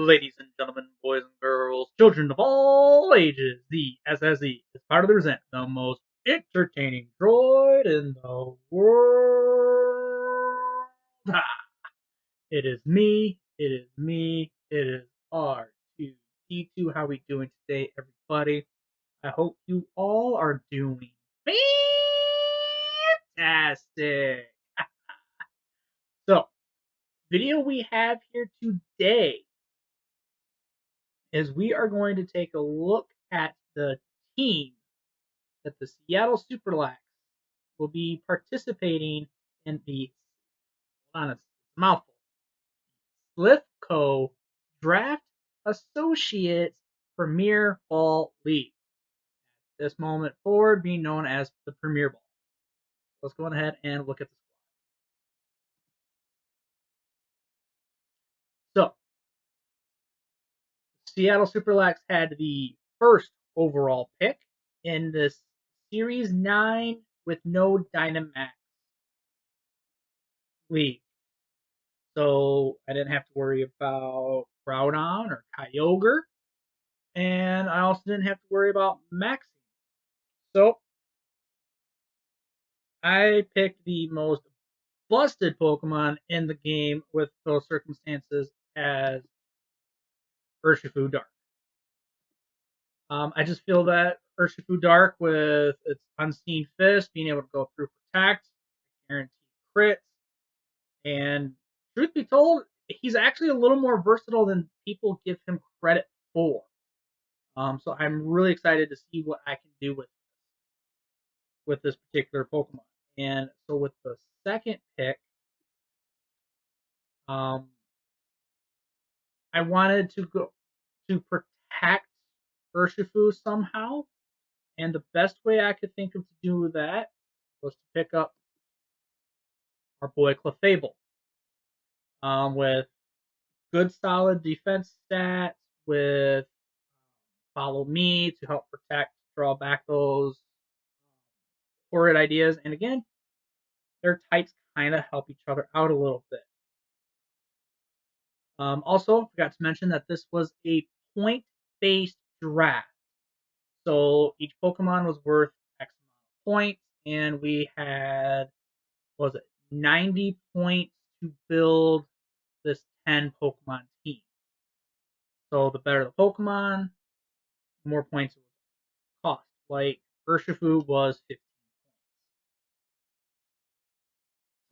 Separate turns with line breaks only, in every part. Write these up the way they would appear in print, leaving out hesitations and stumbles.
Ladies and gentlemen, boys and girls, children of all ages, the SSE is part of the Resent, the most entertaining droid in the world. Ha! It is me, it is R2D2. How we doing today, everybody? I hope you all are doing fantastic. So, video we have here today is we are going to take a look at the team that the Seattle Super Lax will be participating in the on mouthful Sliph Draft Associates Premier Ball League. This moment forward being known as the Premier Ball. Let's go ahead and look at the squad. So, Seattle Super Lax had the first overall pick in this Series 9 with no Dynamax league. So I didn't have to worry about Groudon or Kyogre. And I also didn't have to worry about Maxi. So I picked the most busted Pokemon in the game with those circumstances as Urshifu Dark. I just feel that Urshifu Dark with its Unseen Fist, being able to go through Protect, guaranteed crits, and truth be told, he's actually a little more versatile than people give him credit for. So I'm really excited to see what I can do with this particular Pokemon. And so with the second pick, um, I wanted to go to protect Urshifu somehow, and the best way I could think of to do that was to pick up our boy Clefable, with good solid defense stats, with Follow Me to help protect, draw back those horrid ideas, and again, their types kind of help each other out a little bit. Also, forgot to mention that this was a point-based draft. So each Pokemon was worth X amount of points, and we had, what was it, 90 points to build this 10 Pokemon team. So the better the Pokemon, the more points it would cost. Like Urshifu was 15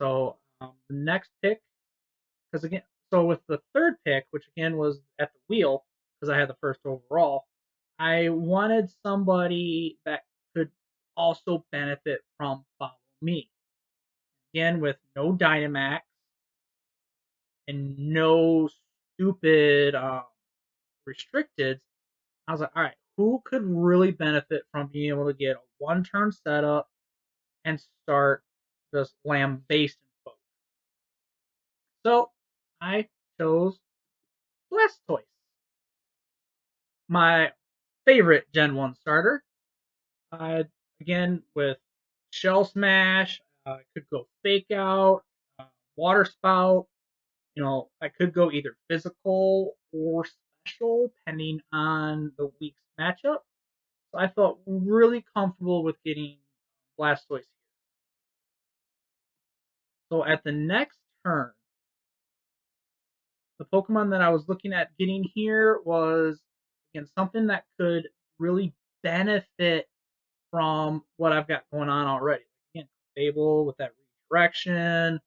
points. So the next pick, because again, so with the third pick, which again was at the wheel, because I had the first overall, I wanted somebody that could also benefit from Follow Me. Again, with no Dynamax and no stupid restricted, I was like, all right, who could really benefit from being able to get a one-turn setup and start just lambasting folks? So I chose Blastoise, my favorite Gen 1 starter. Again, with Shell Smash, I could go Fake Out, Water Spout. I could go either physical or special, depending on the week's matchup. So I felt really comfortable with getting Blastoise here. So at the next turn, the Pokemon that I was looking at getting here was, again, something that could really benefit from what I've got going on already. Again, Fable with that redirection,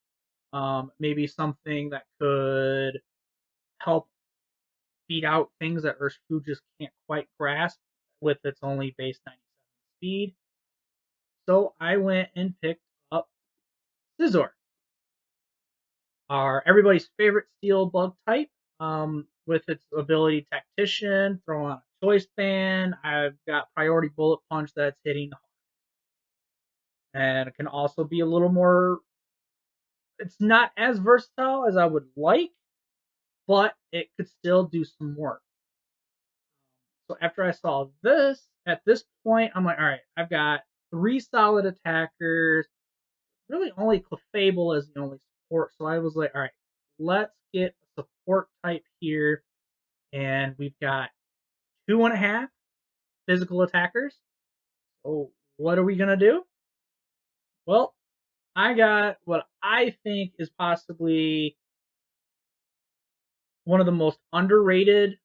maybe something that could help beat out things that Urshifu just can't quite grasp with its only base 97 speed. So I went and picked up Scizor, everybody's favorite steel bug type, with its ability Tactician, throw on a Choice Band. I've got Priority Bullet Punch that's hitting hard. And it can also be a little more, it's not as versatile as I would like, but it could still do some work. So after I saw this, at this point, I'm like, all right, I've got 3 solid attackers. Really, only Clefable is the only support. So I was like, all right, let's get a support type here and we've got 2.5 physical attackers. So what are we gonna do? Well, I got what I think is possibly one of the most underrated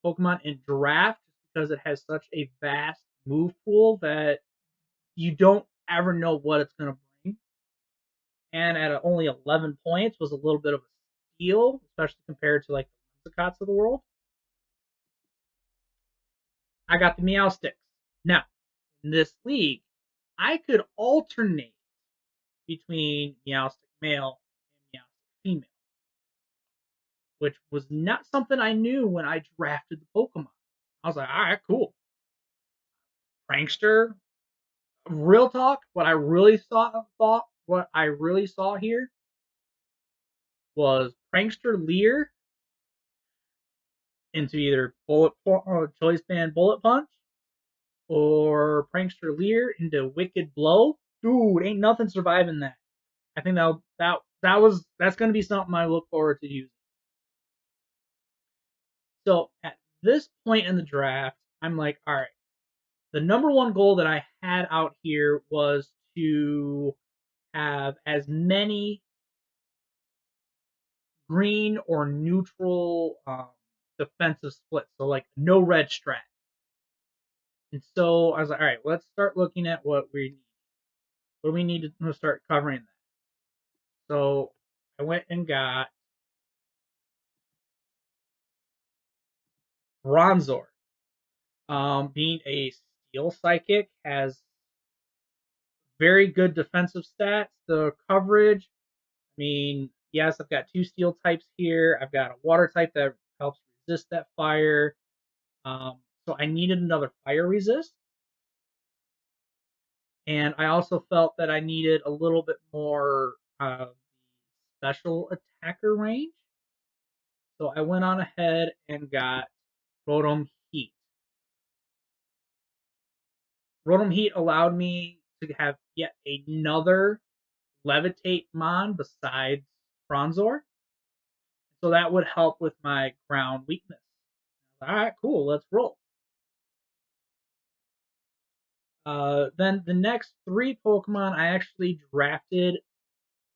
Pokemon in draft because it has such a vast move pool that you don't ever know what it's going to bring. And at only 11 points was a little bit of a steal, especially compared to like the Whimsicots of the world. I got the Meowsticks. Now, in this league, I could alternate between Meowstic male and Meowstic female, which was not something I knew when I drafted the Pokemon. I was like, all right, cool. Prankster, real talk, what I really saw here was Prankster Lear into either Choice Band Bullet Punch or Prankster Lear into Wicked Blow. Dude, ain't nothing surviving that. I think that's gonna be something I look forward to using. So at this point in the draft, I'm like, all right, the number one goal that I had out here was to have as many green or neutral defensive splits, so like no red strat. And so I was like, all right, let's start looking at what we need. What do we need to start covering that? So I went and got Bronzor. Being a steel psychic has very good defensive stats. The coverage, I mean, yes, I've got two steel types here. I've got a water type that helps resist that fire. So I needed another fire resist. And I also felt that I needed a little bit more special attacker range. So I went on ahead and got Rotom Heat. Rotom Heat allowed me to have yet another Levitate Mon besides Bronzor. So that would help with my ground weakness. All right, cool, let's roll. Then the next three Pokemon I actually drafted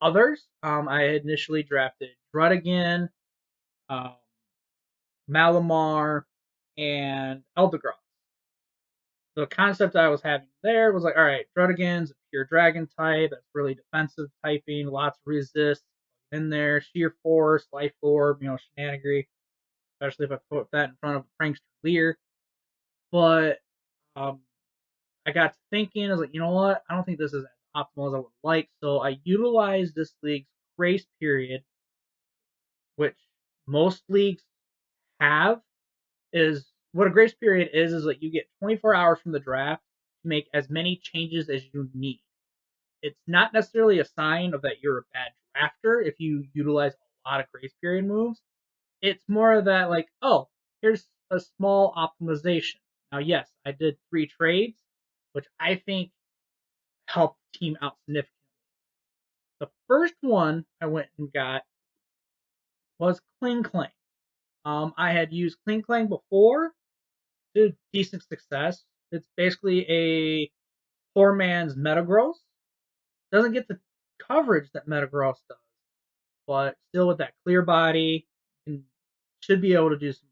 others. I initially drafted Druddigon, um, Malamar, and Eldegoss. The concept I was having there was like, all right, Druddigon's a pure dragon type. That's really defensive typing, lots of resist in there, sheer force, life orb, shenanigans, especially if I put that in front of a Prankster Lear. But um, I got to thinking, I was like, you know what? I don't think this is as optimal as I would like. So I utilized this league's grace period, which most leagues have, is what a grace period is that you get 24 hours from the draft to make as many changes as you need. It's not necessarily a sign of that you're a bad drafter if you utilize a lot of grace period moves. It's more of that like, oh, here's a small optimization. Now, yes, I did 3 trades, which I think helped the team out significantly. The first one I went and got was Kling Kling. I had used Kling Kling before to decent success. It's basically a poor man's Metagross. Doesn't get the coverage that Metagross does, but still with that clear body, and should be able to do some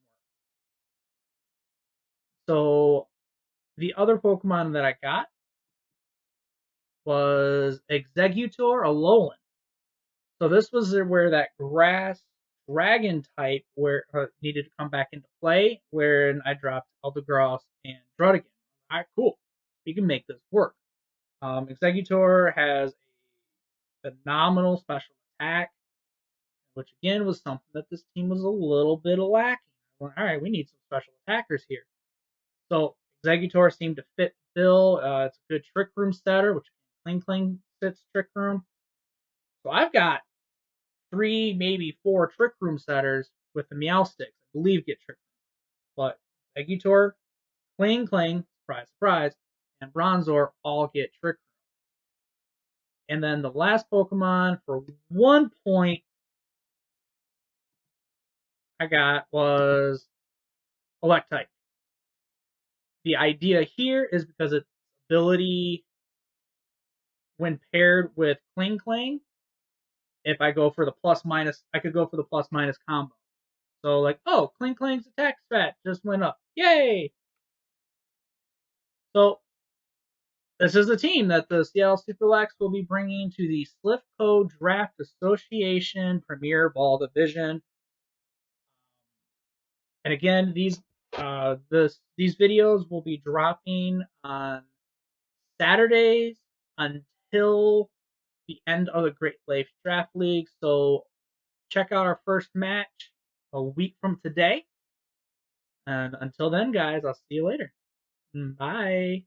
more. So the other Pokemon that I got was Exeggutor Alolan. So this was where that grass dragon type where needed to come back into play, where I dropped Eldegoss and Druddigon. All right, cool. We can make this work. Exeggutor has a phenomenal special attack, which again was something that this team was a little bit lacking. All right, we need some special attackers here. So Exeggutor seemed to fit the bill. It's a good Trick Room setter, which Kling Kling fits Trick Room. So I've got 3, maybe 4 Trick Room setters with the Meowsticks. I believe get Trick Room. But Exeggutor, Kling Kling, surprise, surprise, and Bronzor all get Trick Room. And then the last Pokemon for 1 point I got was Electite. The idea here is because its ability, when paired with Kling Kling, if I go for the plus minus, I could go for the plus minus combo. So like, oh, Kling Kling's attack stat just went up. Yay! So this is the team that the Seattle Super Lax will be bringing to the Sliph Draft Association Premier Ball Division. And again, these videos will be dropping on Saturdays until the end of the Great Lakes Draft League. So check out our first match a week from today. And until then, guys, I'll see you later. Bye.